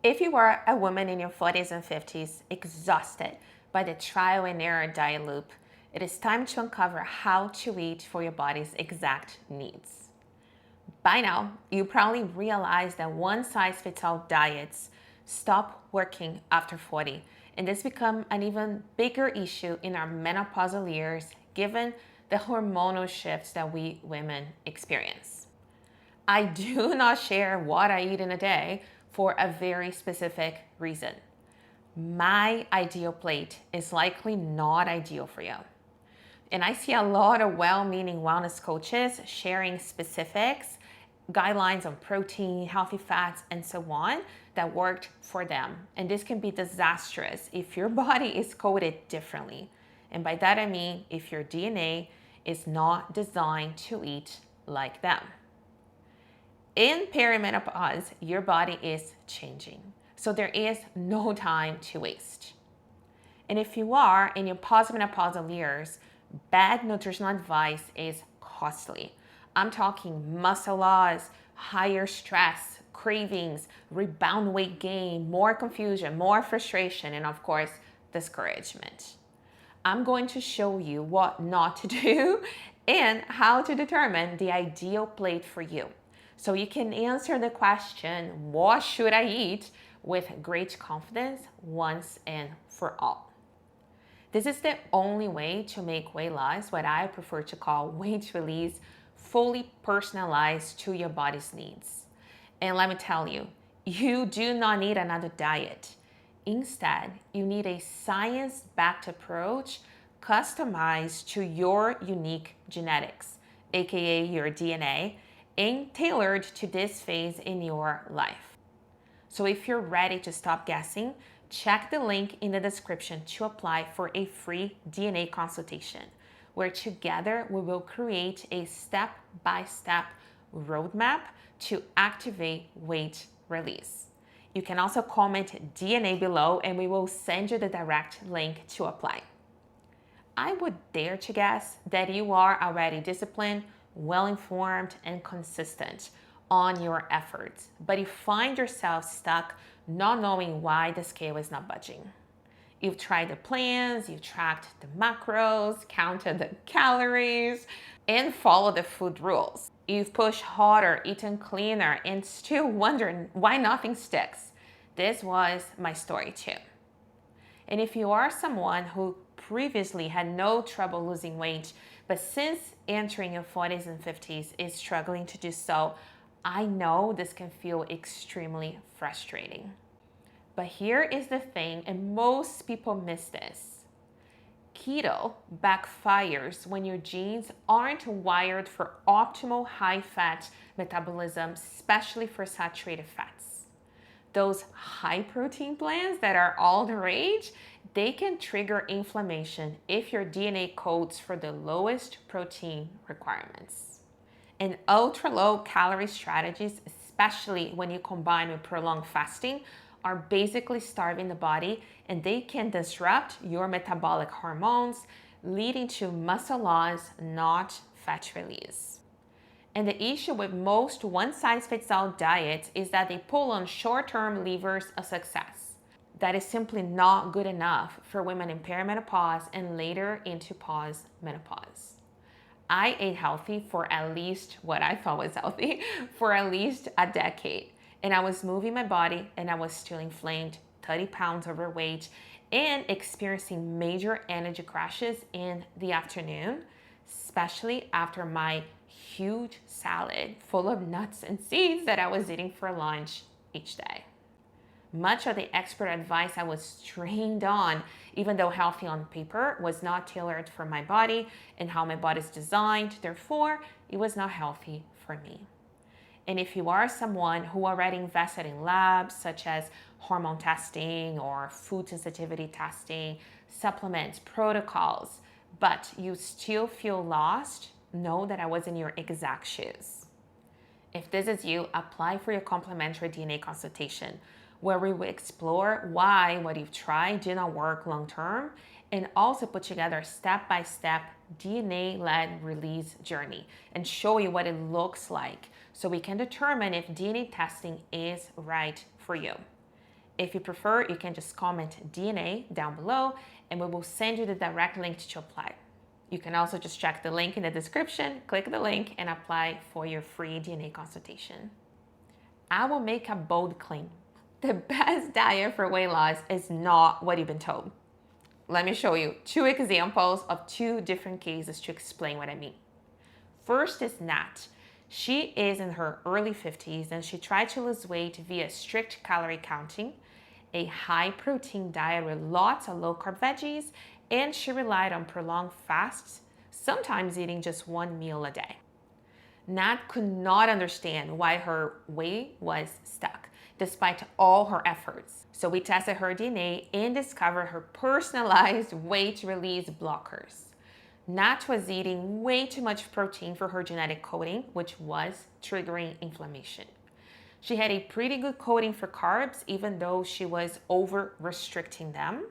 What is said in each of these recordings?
If you are a woman in your 40s and 50s, exhausted by the trial and error diet loop, it is time to uncover how to eat for your body's exact needs. By now, you probably realize that one-size-fits-all diets stop working after 40, and this becomes an even bigger issue in our menopausal years given the hormonal shifts that we women experience. I do not share what I eat in a day for a very specific reason. My ideal plate is likely not ideal for you. And I see a lot of well-meaning wellness coaches sharing specifics, guidelines on protein, healthy fats, and so on that worked for them. And this can be disastrous if your body is coded differently. And by that I mean if your DNA is not designed to eat like them. In perimenopause, your body is changing. So there is no time to waste. And if you are in your postmenopausal years, bad nutritional advice is costly. I'm talking muscle loss, higher stress, cravings, rebound weight gain, more confusion, more frustration, and of course, discouragement. I'm going to show you what not to do and how to determine the ideal plate for you, so you can answer the question, what should I eat, with great confidence once and for all. This is the only way to make weight loss what I prefer to call weight release, fully personalized to your body's needs. And let me tell you, you do not need another diet. Instead, you need a science-backed approach customized to your unique genetics, aka your DNA, and tailored to this phase in your life. So if you're ready to stop guessing, check the link in the description to apply for a free DNA consultation, where together we will create a step-by-step roadmap to activate weight release. You can also comment DNA below and we will send you the direct link to apply. I would dare to guess that you are already disciplined, well-informed, and consistent on your efforts, but you find yourself stuck not knowing why the scale is not budging. You've tried the plans, you've tracked the macros, counted the calories, and followed the food rules. You've pushed harder, eaten cleaner, and still wondering why nothing sticks. This was my story too. And if you are someone who previously had no trouble losing weight, but since entering your 40s and 50s is struggling to do so, I know this can feel extremely frustrating. But here is the thing, and most people miss this. Keto backfires when your genes aren't wired for optimal high-fat metabolism, especially for saturated fats. Those high-protein plans that are all the rage, they can trigger inflammation if your DNA codes for the lowest protein requirements. And ultra-low calorie strategies, especially when you combine with prolonged fasting, are basically starving the body, and they can disrupt your metabolic hormones, leading to muscle loss, not fat release. And the issue with most one-size-fits-all diets is that they pull on short-term levers of success. That is simply not good enough for women in perimenopause and later into postmenopause. I ate healthy for at least what I thought was healthy for at least a decade. And I was moving my body and I was still inflamed, 30 pounds overweight, and experiencing major energy crashes in the afternoon, especially after my huge salad full of nuts and seeds that I was eating for lunch each day. Much of the expert advice I was trained on, even though healthy on paper, was not tailored for my body and how my body is designed. Therefore, it was not healthy for me. And if you are someone who already invested in labs such as hormone testing or food sensitivity testing, supplements, protocols, but you still feel lost, know that I was in your exact shoes. If this is you, apply for your complimentary DNA consultation, where we will explore why what you've tried did not work long term, and also put together a step-by-step DNA-led release journey and show you what it looks like so we can determine if DNA testing is right for you. If you prefer, you can just comment DNA down below and we will send you the direct link to apply. You can also just check the link in the description, click the link, and apply for your free DNA consultation. I will make a bold claim. The best diet for weight loss is not what you've been told. Let me show you 2 examples of 2 different cases to explain what I mean. First is Nat. She is in her early 50s and she tried to lose weight via strict calorie counting, a high protein diet with lots of low carb veggies, and she relied on prolonged fasts, sometimes eating just 1 meal a day. Nat could not understand why her weight was stuck, despite all her efforts. So we tested her DNA and discovered her personalized weight release blockers. Nat was eating way too much protein for her genetic coding, which was triggering inflammation. She had a pretty good coding for carbs, even though she was over-restricting them.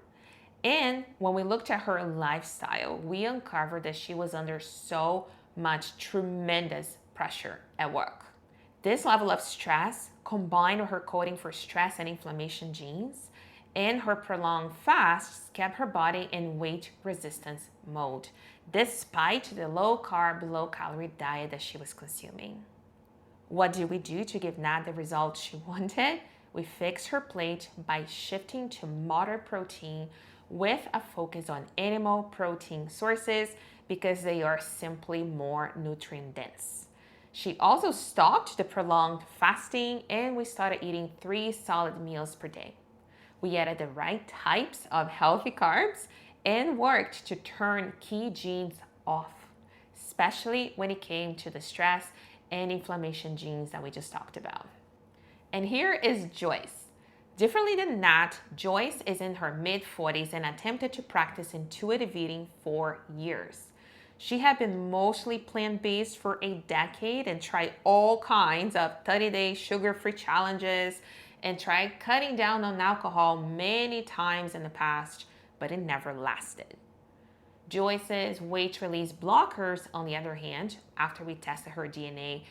And when we looked at her lifestyle, we uncovered that she was under so much tremendous pressure at work. This level of stress, combined with her coding for stress and inflammation genes, and her prolonged fasts, kept her body in weight resistance mode, despite the low carb, low calorie diet that she was consuming. What did we do to give Nat the results she wanted? We fixed her plate by shifting to moderate protein with a focus on animal protein sources because they are simply more nutrient dense. She also stopped the prolonged fasting and we started eating 3 solid meals per day. We added the right types of healthy carbs and worked to turn key genes off, especially when it came to the stress and inflammation genes that we just talked about. And here is Joyce. Differently than Nat, Joyce is in her mid-40s and attempted to practice intuitive eating for years. She had been mostly plant-based for a decade and tried all kinds of 30-day sugar-free challenges and tried cutting down on alcohol many times in the past, but it never lasted. Joyce's weight release blockers, on the other hand, after we tested her DNA,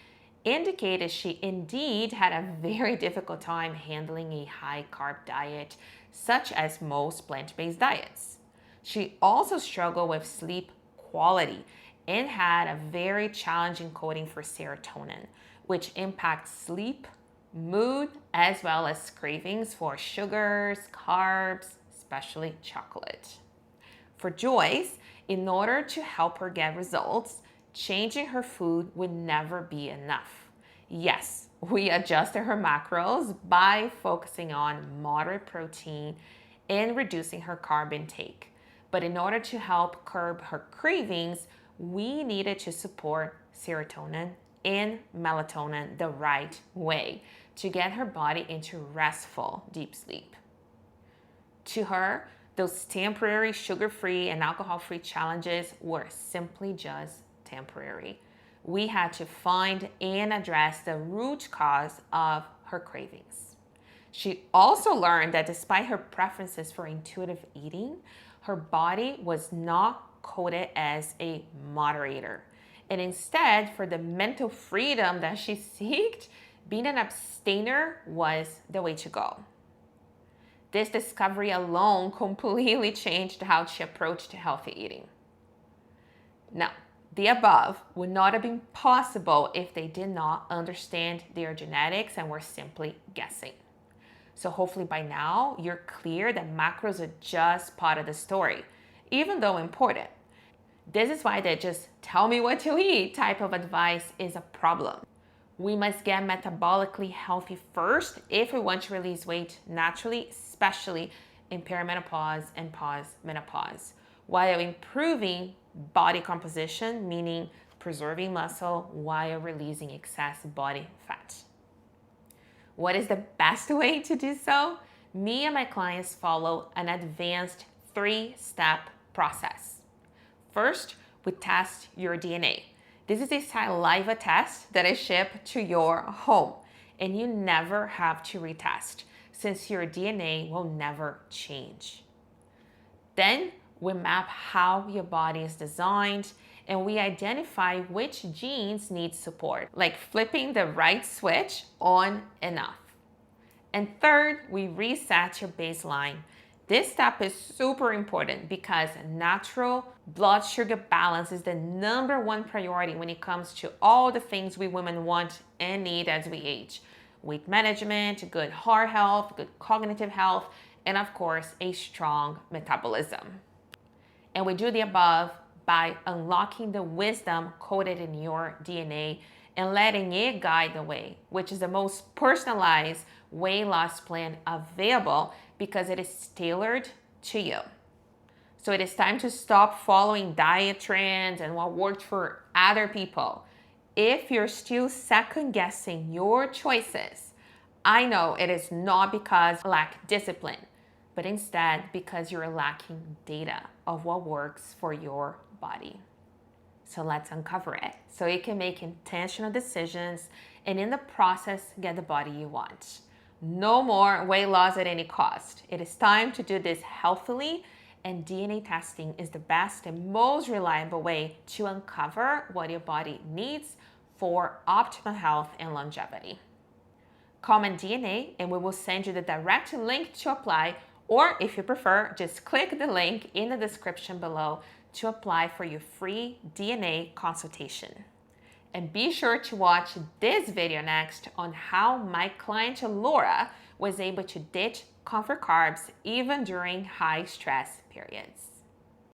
indicated she indeed had a very difficult time handling a high carb diet, such as most plant-based diets. She also struggled with sleep quality and had a very challenging coding for serotonin, which impacts sleep, mood, as well as cravings for sugars, carbs, especially chocolate. For Joyce, in order to help her get results, changing her food would never be enough. Yes, we adjusted her macros by focusing on moderate protein and reducing her carb intake. But in order to help curb her cravings, we needed to support serotonin and melatonin the right way to get her body into restful deep sleep. To her, those temporary sugar-free and alcohol-free challenges were simply just temporary. We had to find and address the root cause of her cravings. She also learned that despite her preferences for intuitive eating, her body was not coded as a moderator. And instead, for the mental freedom that she sought, being an abstainer was the way to go. This discovery alone completely changed how she approached healthy eating. Now, the above would not have been possible if they did not understand their genetics and were simply guessing. So hopefully by now, you're clear that macros are just part of the story, even though important. This is why the just tell me what to eat type of advice is a problem. We must get metabolically healthy first if we want to release weight naturally, especially in perimenopause and post-menopause, while improving body composition, meaning preserving muscle while releasing excess body fat. What is the best way to do so? Me and my clients follow an advanced 3-step process. First, we test your DNA. This is a saliva test that is shipped to your home, and you never have to retest since your DNA will never change. Then we map how your body is designed and we identify which genes need support, like flipping the right switch on and off. And third, we reset your baseline. This step is super important because natural blood sugar balance is the #1 priority when it comes to all the things we women want and need as we age. Weight management, good heart health, good cognitive health, and of course, a strong metabolism. And we do the above by unlocking the wisdom coded in your DNA and letting it guide the way, which is the most personalized weight loss plan available because it is tailored to you. So it is time to stop following diet trends and what worked for other people. If you're still second guessing your choices, I know it is not because you lack discipline, but instead because you're lacking data of what works for your body. So let's uncover it so you can make intentional decisions and in the process get the body you want. No more weight loss at any cost. It is time to do this healthily, and DNA testing is the best and most reliable way to uncover what your body needs for optimal health and longevity. Comment DNA and we will send you the direct link to apply, or if you prefer, just click the link in the description below to apply for your free DNA consultation. And be sure to watch this video next on how my client Laura was able to ditch comfort carbs even during high stress periods.